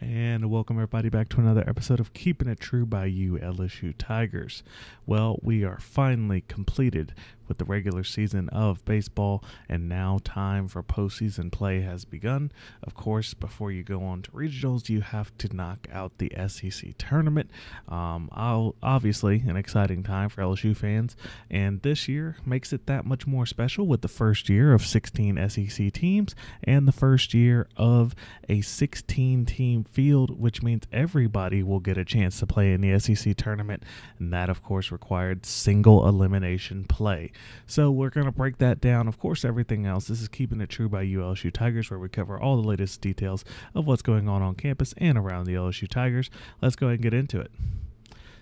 And welcome everybody back to another episode of Keeping It True by You LSU Tigers. Well, we are finally completed with the regular season of baseball, and now time for postseason play has begun. Of course, before you go on to regionals, you have to knock out the SEC tournament. Obviously, an exciting time for LSU fans, and this year makes it that much more special with the first year of 16 SEC teams and the first year of a 16-team field, which means everybody will get a chance to play in the SEC tournament, and that, of course, required single elimination play. So we're going to break that down. Of course, everything else. This is Keeping It True by You LSU Tigers, where we cover all the latest details of what's going on campus and around the LSU Tigers. Let's go ahead and get into it.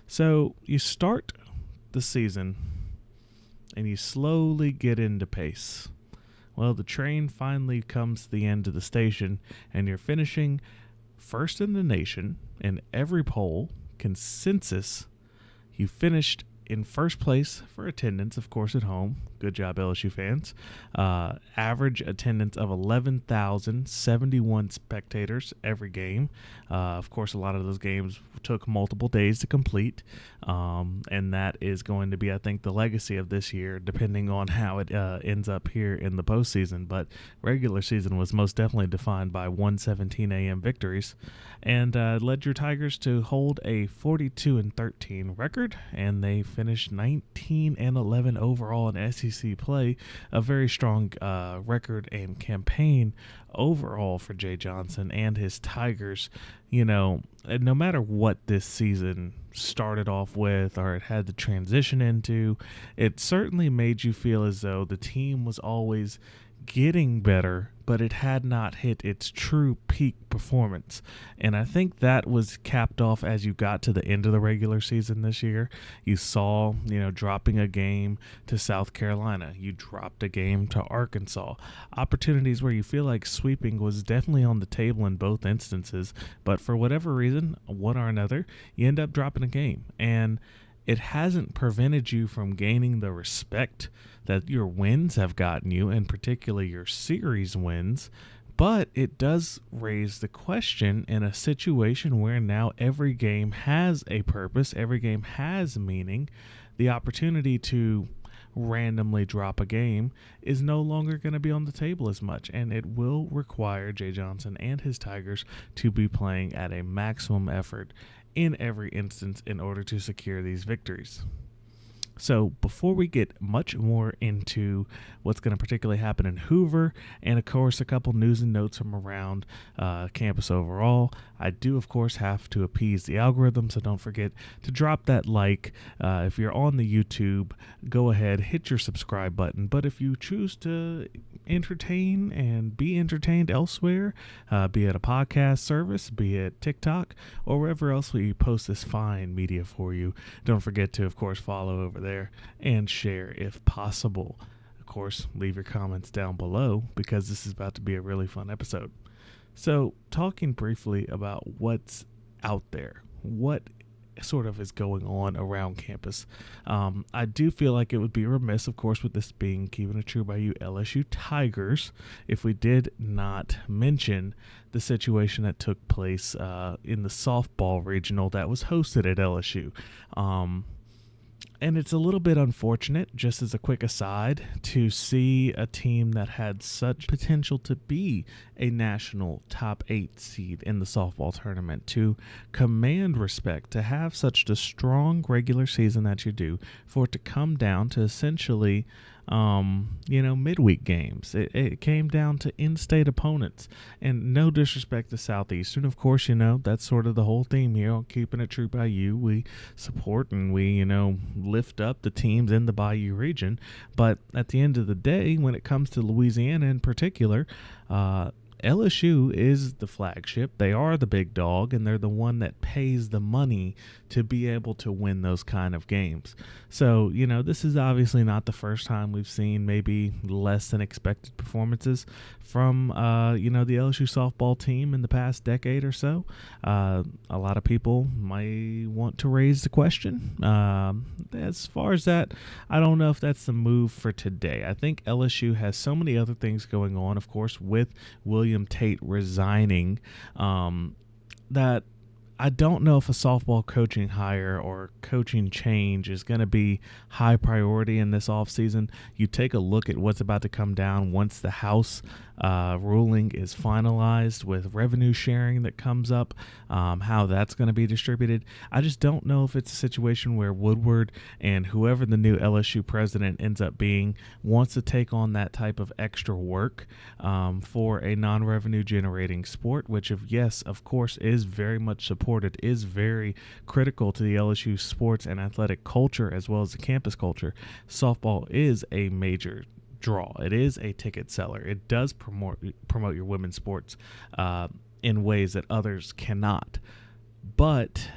So you start the season, and you slowly get into pace. Well, the train finally comes to the end of the station, and you're finishing first in the nation in every poll, consensus. You finished in first place for attendance, of course, at home. Good job, LSU fans. Average attendance of 11,071 spectators every game. Of course, a lot of those games took multiple days to complete, and that is going to be, I think, the legacy of this year, depending on how it ends up here in the postseason. But regular season was most definitely defined by 1:17 a.m. victories, and led your Tigers to hold a 42-13 record, and they finished 19-11 overall in SEC play. A very strong record and campaign overall for Jay Johnson and his Tigers. You know, no matter what this season started off with or it had to transition into, it certainly made you feel as though the team was always getting better, but it had not hit its true peak performance. And I think that was capped off as you got to the end of the regular season this year. You saw, dropping a game to South Carolina. You dropped a game to Arkansas. Opportunities where you feel like sweeping was definitely on the table in both instances, but for whatever reason, one or another, you end up dropping a game. And it hasn't prevented you from gaining the respect that your wins have gotten you, and particularly your series wins, but it does raise the question in a situation where now every game has a purpose, every game has meaning. The opportunity to randomly drop a game is no longer going to be on the table as much, and it will require Jay Johnson and his Tigers to be playing at a maximum effort in every instance in order to secure these victories. So before we get much more into what's going to particularly happen in Hoover, and of course a couple news and notes from around campus overall, I do of course have to appease the algorithm, so don't forget to drop that like. If you're on the YouTube, go ahead, hit your subscribe button. But if you choose to entertain and be entertained elsewhere, be it a podcast service, be it TikTok, or wherever else we post this fine media for you, don't forget to of course follow over there and share if possible. Of course, leave your comments down below because this is about to be a really fun episode. So, talking briefly about what's out there, what sort of is going on around campus. I do feel like it would be remiss, of course, with this being Keeping It True by You LSU Tigers, if we did not mention the situation that took place in the softball regional that was hosted at LSU. And it's a little bit unfortunate, just as a quick aside, to see a team that had such potential to be a national top 8 seed in the softball tournament, to command respect, to have such a strong regular season that you do, for it to come down to essentially midweek games. It came down to in-state opponents, and no disrespect to Southeastern. Of course, that's sort of the whole theme here on Keeping It True by You. We support and we, lift up the teams in the Bayou region. But at the end of the day, when it comes to Louisiana in particular, LSU is the flagship. They are the big dog, and they're the one that pays the money to be able to win those kind of games. So, this is obviously not the first time we've seen maybe less than expected performances from, the LSU softball team in the past decade or so. A lot of people might want to raise the question. As far as that, I don't know if that's the move for today. I think LSU has so many other things going on, of course, with William Tate resigning. that I don't know if a softball coaching hire or coaching change is going to be high priority in this offseason. You take a look at what's about to come down once the House ruling is finalized with revenue sharing that comes up, how that's going to be distributed. I just don't know if it's a situation where Woodward and whoever the new LSU president ends up being wants to take on that type of extra work for a non-revenue generating sport, which, yes, of course, is very much supported, is very critical to the LSU sports and athletic culture as well as the campus culture. Softball is a major draw. It is a ticket seller. It does promote your women's sports in ways that others cannot. But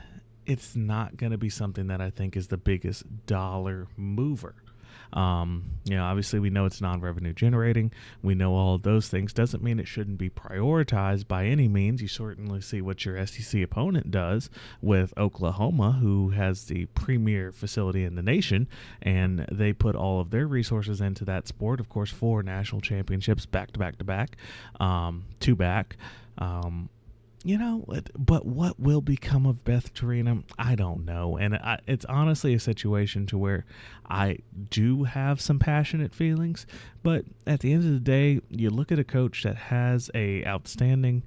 it's not going to be something that I think is the biggest dollar mover. Obviously we know it's non-revenue generating. We know all of those things. Doesn't mean it shouldn't be prioritized by any means. You certainly see what your SEC opponent does with Oklahoma, who has the premier facility in the nation, and they put all of their resources into that sport. Of course, 4 national championships back to back to back, 2 back. But what will become of Beth Torina, I don't know. And it's honestly a situation to where I do have some passionate feelings. But at the end of the day, you look at a coach that has a outstanding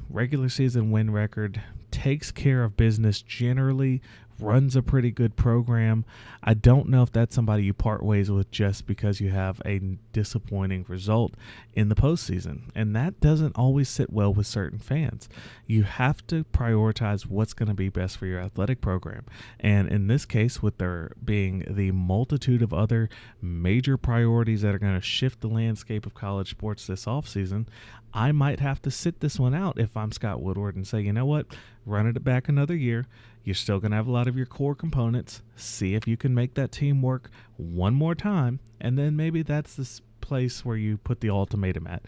regular season win record, takes care of business generally, runs a pretty good program. I don't know if that's somebody you part ways with just because you have a disappointing result in the postseason. And that doesn't always sit well with certain fans. You have to prioritize what's going to be best for your athletic program. And in this case, with there being the multitude of other major priorities that are going to shift the landscape of college sports this offseason, I might have to sit this one out if I'm Scott Woodward and say, you know what, run it back another year. You're still going to have a lot of your core components. See if you can make that team work one more time, and then maybe that's the place where you put the ultimatum at.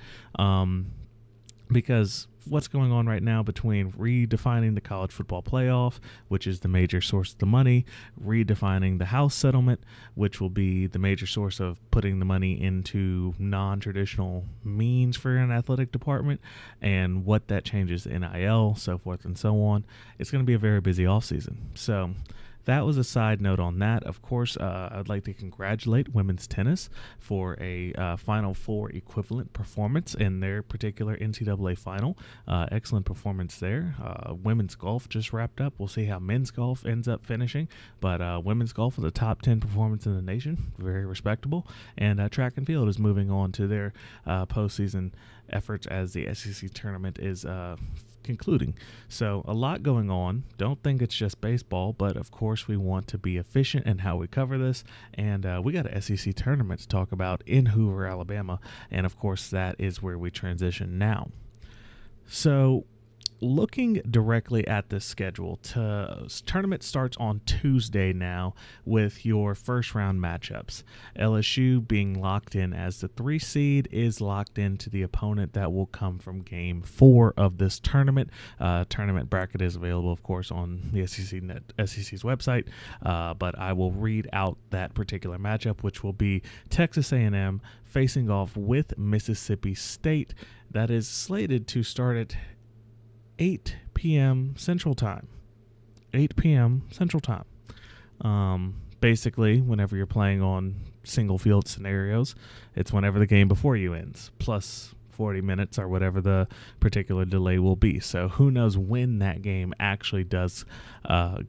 Because what's going on right now between redefining the college football playoff, which is the major source of the money, redefining the House settlement, which will be the major source of putting the money into non-traditional means for an athletic department, and what that changes to NIL, so forth and so on. It's going to be a very busy offseason. So that was a side note on that. Of course, I'd like to congratulate women's tennis for a Final Four equivalent performance in their particular NCAA final. Excellent performance there. Women's golf just wrapped up. We'll see how men's golf ends up finishing. But women's golf was a top 10 performance in the nation. Very respectable. And track and field is moving on to their postseason efforts as the SEC tournament is concluding. So a lot going on. Don't think it's just baseball, but of course we want to be efficient in how we cover this. And we got an SEC tournament to talk about in Hoover, Alabama. And of course that is where we transition now. So looking directly at the schedule, tournament starts on Tuesday now with your first round matchups. LSU being locked in as the 3 seed is locked into the opponent that will come from game 4 of this tournament. Tournament bracket is available, of course, on the SEC's website, but I will read out that particular matchup, which will be Texas A&M facing off with Mississippi State. That is slated to start at 8 p.m. Central Time. 8 p.m. Central Time. Basically, whenever you're playing on single field scenarios, it's whenever the game before you ends, plus 40 minutes or whatever the particular delay will be. So who knows when that game actually does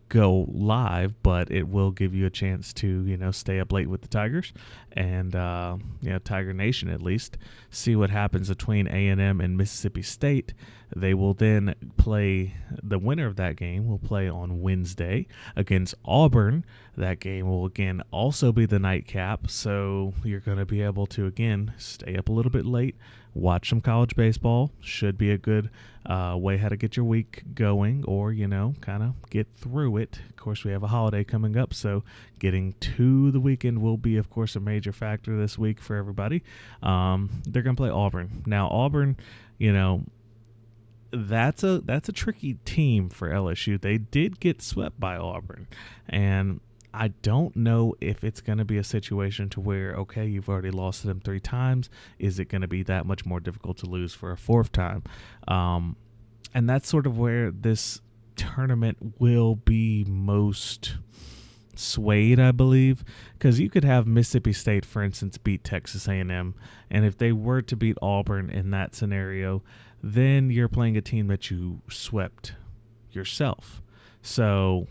go live, but it will give you a chance to, stay up late with the Tigers and, Tiger Nation at least, see what happens between A&M and Mississippi State. They will then play, the winner of that game will play on Wednesday against Auburn. That game will again also be the nightcap, so you're going to be able to again stay up a little bit late, watch some college baseball. Should be a good way how to get your week going, or kind of get through it. Of course, we have a holiday coming up, so getting to the weekend will be, of course, a major factor this week for everybody. They're going to play Auburn. Now, Auburn, that's a tricky team for LSU. They did get swept by Auburn, and I don't know if it's going to be a situation to where, okay, you've already lost to them 3 times. Is it going to be that much more difficult to lose for a 4th time? And that's sort of where this tournament will be most swayed, I believe, because you could have Mississippi State, for instance, beat Texas A&M, and if they were to beat Auburn in that scenario, then you're playing a team that you swept yourself. So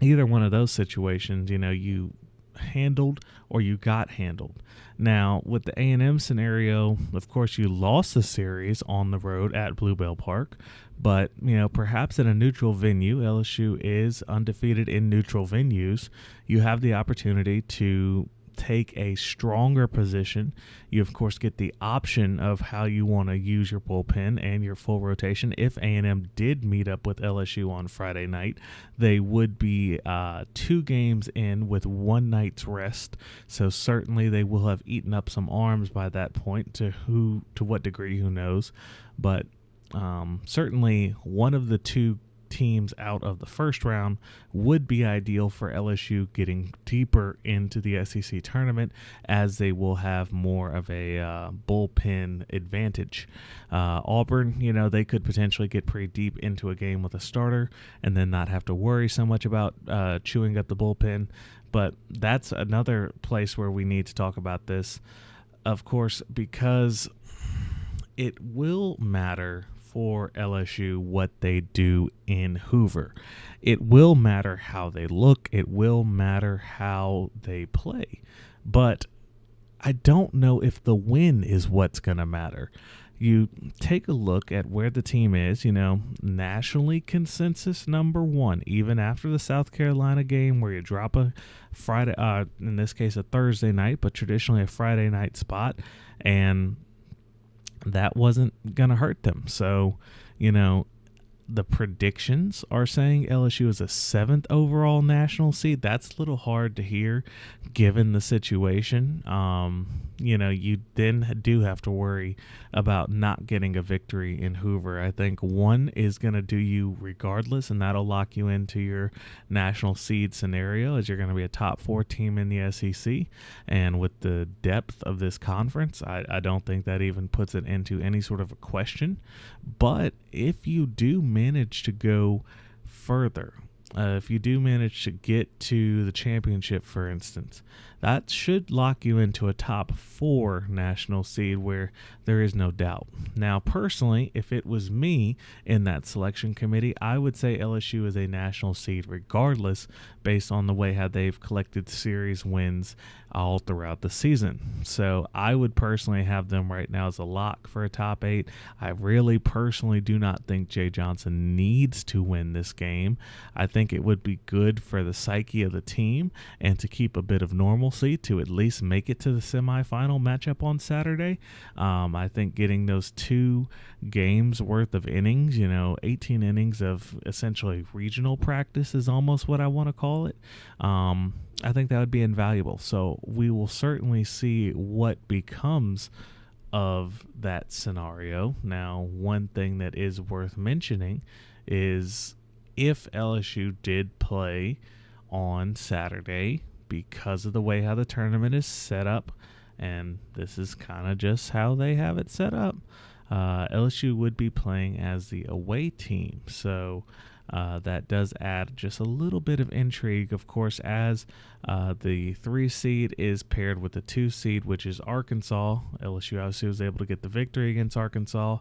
either one of those situations, you handled or you got handled. Now, with the A&M scenario, of course, you lost the series on the road at Bluebell Park, but, perhaps in a neutral venue, LSU is undefeated in neutral venues, you have the opportunity to take a stronger position. You, of course, get the option of how you want to use your bullpen and your full rotation. If A&M did meet up with LSU on Friday night, they would be 2 games in with 1 night's rest. So certainly they will have eaten up some arms by that point. To what degree, who knows? But certainly one of the 2 teams out of the first round would be ideal for LSU getting deeper into the SEC tournament, as they will have more of a bullpen advantage. Auburn, they could potentially get pretty deep into a game with a starter and then not have to worry so much about chewing up the bullpen. But that's another place where we need to talk about this, of course, because it will matter for LSU what they do in Hoover. It will matter how they look. It will matter how they play. But I don't know if the win is what's going to matter. You take a look at where the team is, nationally consensus number 1, even after the South Carolina game where you drop a Friday, in this case a Thursday night, but traditionally a Friday night spot, and that wasn't going to hurt them. So, the predictions are saying LSU is a 7th overall national seed. That's a little hard to hear given the situation. You then do have to worry about not getting a victory in Hoover. I think 1 is going to do you regardless, and that'll lock you into your national seed scenario, as you're going to be a top 4 team in the SEC. And with the depth of this conference, I don't think that even puts it into any sort of a question. But if you do manage to go further, if you do manage to get to the championship, for instance, that should lock you into a top 4 national seed where there is no doubt. Now, personally, if it was me in that selection committee, I would say LSU is a national seed regardless, based on the way how they've collected series wins all throughout the season. So I would personally have them right now as a lock for a top 8. I really personally do not think Jay Johnson needs to win this game. I think it would be good for the psyche of the team and to keep a bit of normalcy to at least make it to the semifinal matchup on Saturday. I think getting those 2 games worth of innings, 18 innings of essentially regional practice is almost what I want to call it. I think that would be invaluable. So we will certainly see what becomes of that scenario. Now, one thing that is worth mentioning is if LSU did play on Saturday, because of the way how the tournament is set up, and this is kind of just how they have it set up, LSU would be playing as the away team. So that does add just a little bit of intrigue, of course, as the 3 seed is paired with the 2 seed, which is Arkansas. LSU obviously was able to get the victory against Arkansas.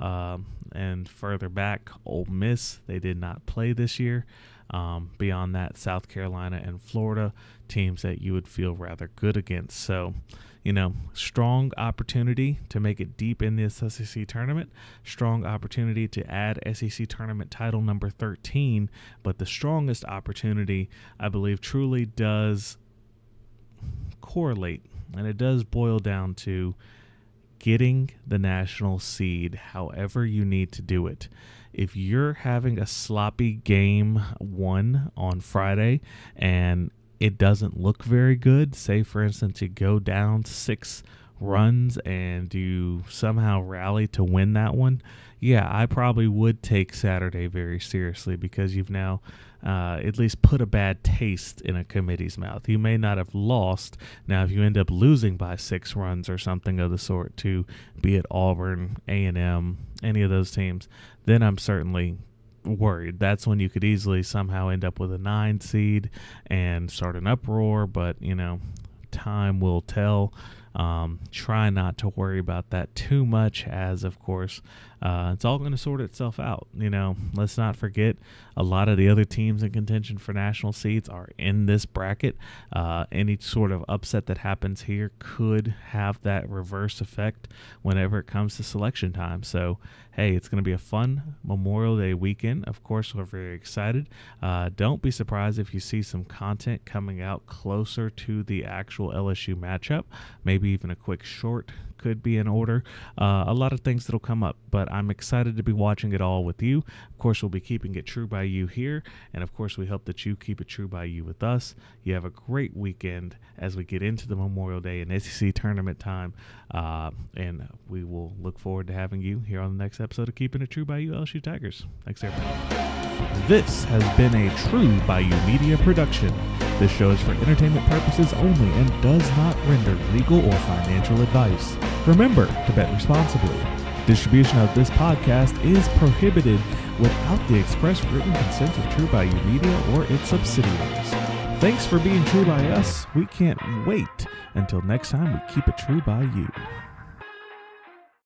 And further back, Ole Miss, they did not play this year. Beyond that, South Carolina and Florida, teams that you would feel rather good against. So, strong opportunity to make it deep in this SEC tournament, strong opportunity to add SEC tournament title number 13, but the strongest opportunity, I believe, truly does correlate, and it does boil down to getting the national seed however you need to do it. If you're having a sloppy game 1 on Friday and it doesn't look very good, say for instance you go down 6 runs and you somehow rally to win that one, yeah, I probably would take Saturday very seriously, because you've now at least put a bad taste in a committee's mouth. You may not have lost. Now, if you end up losing by 6 runs or something of the sort to, be it Auburn, A&M, any of those teams, then I'm certainly worried. That's when you could easily somehow end up with a 9 seed and start an uproar, but, time will tell. Try not to worry about that too much, as, of course, it's all going to sort itself out. Let's not forget, a lot of the other teams in contention for national seeds are in this bracket. Any sort of upset that happens here could have that reverse effect whenever it comes to selection time. So, hey, it's going to be a fun Memorial Day weekend. Of course, we're very excited. Don't be surprised if you see some content coming out closer to the actual LSU matchup. Maybe even a quick short could be in order. A lot of things that'll come up, but I'm excited to be watching it all with you. Of course, we'll be keeping it true by you here, and of course, we hope that you keep it true by you with us. You have a great weekend as we get into the Memorial Day and SEC tournament time, and we will look forward to having you here on the next episode of Keeping It True by You, LSU Tigers. Thanks, everybody. This has been a True by You media production. This show is for entertainment purposes only and does not render legal or financial advice. Remember to bet responsibly. Distribution of this podcast is prohibited without the express written consent of True by You Media or its subsidiaries. Thanks for being true by us. We can't wait until next time we keep it true by you.